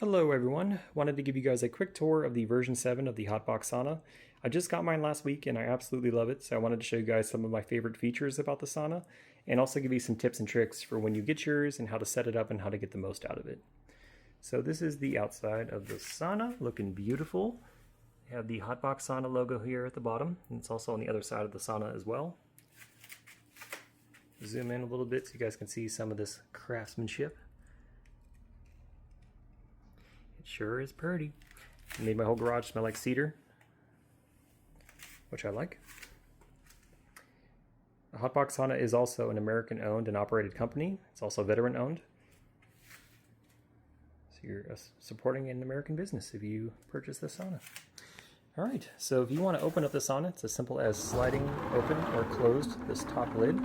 Hello everyone, wanted to give you guys a quick tour of the version 7 of the Hotbox Sauna. I just got mine last week and I absolutely love it, so I wanted to show you guys some of my favorite features about the sauna and also give you some tips and tricks for when you get yours and how to set it up and how to get the most out of it. So this is the outside of the sauna, looking beautiful. We have the Hotbox Sauna logo here at the bottom, and it's also on the other side of the sauna as well. Zoom in a little bit so you guys can see some of this craftsmanship. Sure is pretty. I made my whole garage smell like cedar, which I like. The Hotbox Sauna is also an American owned and operated company. It's also veteran owned. So you're supporting an American business if you purchase this sauna. All right, so if you want to open up the sauna, it's as simple as sliding open or closed this top lid.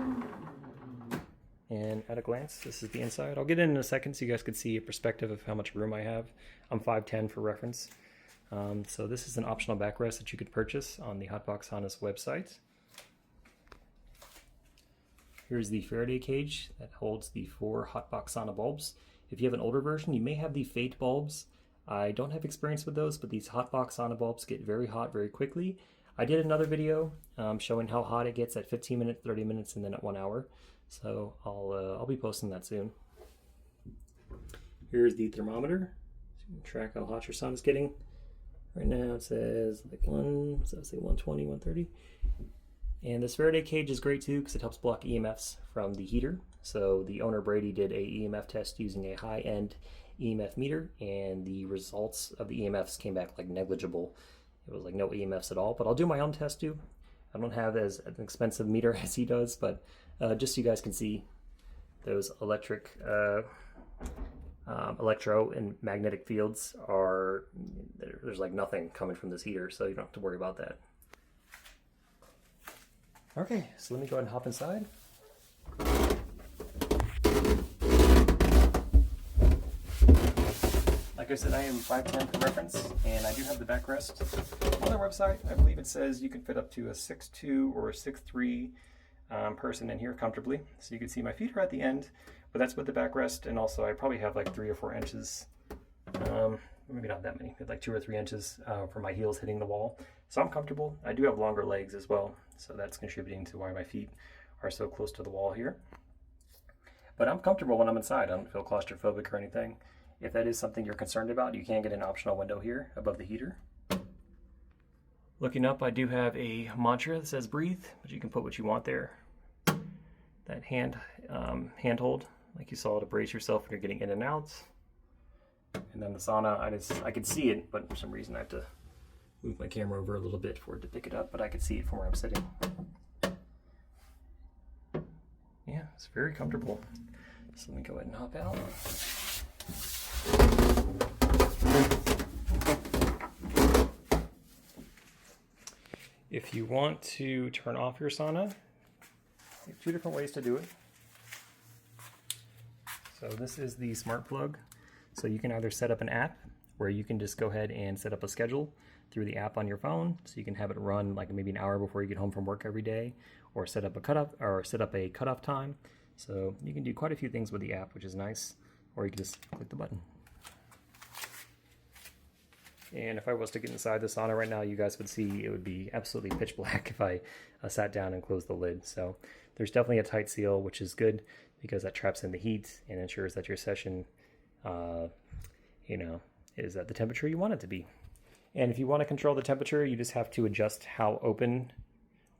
And at a glance, this is the inside. I'll get in a second so you guys can see a perspective of how much room I have. I'm 5'10" for reference. So this is an optional backrest that you could purchase on the Hotbox Sauna's website. Here's the Faraday cage that holds the 4 Hotbox Sauna bulbs. If you have an older version, you may have the Fate bulbs. I don't have experience with those, but these Hotbox Sauna bulbs get very hot very quickly. I did another video showing how hot it gets at 15 minutes, 30 minutes, and then at 1 hour. So I'll be posting that soon. Here's the thermometer. So you can track how hot your sauna is getting. Right now it says like 120, 130. And this Faraday cage is great too because it helps block EMFs from the heater. So the owner Brady did a EMF test using a high-end EMF meter, and the results of the EMFs came back like negligible. It was like no EMFs at all. But I'll do my own test too. I don't have as an expensive meter as he does, but just so you guys can see those electro and magnetic fields are, there's like nothing coming from this heater, so you don't have to worry about that. Okay, so let me go ahead and hop inside. Like I said, I am 5'10" for reference, and I do have the backrest. On their website, I believe it says you can fit up to a 6'2" or a 6'3" person in here comfortably. So you can see my feet are at the end, but that's with the backrest, and also I probably have like 3 or 4 inches, maybe not that many, but like 2 or 3 inches for my heels hitting the wall. So I'm comfortable. I do have longer legs as well, so that's contributing to why my feet are so close to the wall here. But I'm comfortable when I'm inside. I don't feel claustrophobic or anything. If that is something you're concerned about, you can get an optional window here above the heater. Looking up, I do have a mantra that says breathe, but you can put what you want there. That handhold, like you saw, to brace yourself when you're getting in and out. And then the sauna, I can see it, but for some reason I have to move my camera over a little bit for it to pick it up, but I can see it from where I'm sitting. Yeah, it's very comfortable. So let me go ahead and hop out. If you want to turn off your sauna, there are 2 different ways to do it. So this is the smart plug. So you can either set up an app where you can just go ahead and set up a schedule through the app on your phone, so you can have it run like maybe an hour before you get home from work every day, or set up a cutoff time. So you can do quite a few things with the app, which is nice, or you can just click the button. And if I was to get inside the sauna right now, you guys would see it would be absolutely pitch black if I sat down and closed the lid. So there's definitely a tight seal, which is good because that traps in the heat and ensures that your session, is at the temperature you want it to be. And if you want to control the temperature, you just have to adjust how open,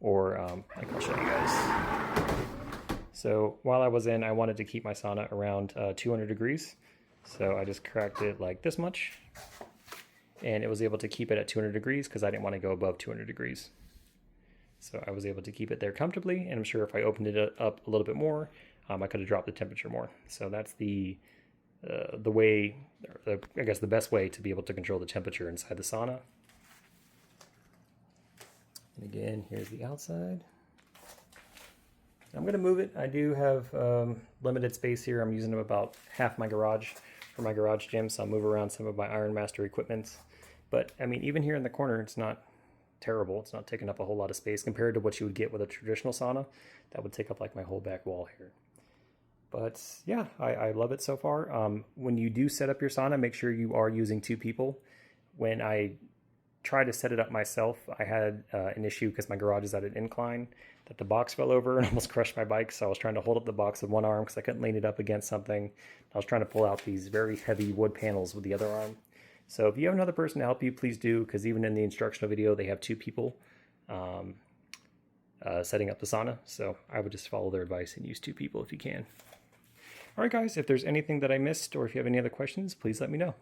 or I'll show you guys. So while I was in, I wanted to keep my sauna around 200 degrees. So I just cracked it like this much. And it was able to keep it at 200 degrees because I didn't want to go above 200 degrees. So I was able to keep it there comfortably, and I'm sure if I opened it up a little bit more, I could have dropped the temperature more. So that's the way, I guess the best way to be able to control the temperature inside the sauna. And again, here's the outside. I'm going to move it. I do have limited space here. I'm using about half my garage for my garage gym, so I'll move around some of my Iron Master equipment. But I mean, even here in the corner, it's not terrible. It's not taking up a whole lot of space compared to what you would get with a traditional sauna. That would take up like my whole back wall here. But yeah, I love it so far. When you do set up your sauna, make sure you are using 2 people. When I tried to set it up myself, I had an issue because my garage is at an incline that the box fell over and almost crushed my bike. So I was trying to hold up the box with one arm because I couldn't lean it up against something. I was trying to pull out these very heavy wood panels with the other arm. So if you have another person to help you, please do, because even in the instructional video, they have 2 people setting up the sauna. So I would just follow their advice and use 2 people if you can. All right, guys, if there's anything that I missed or if you have any other questions, please let me know.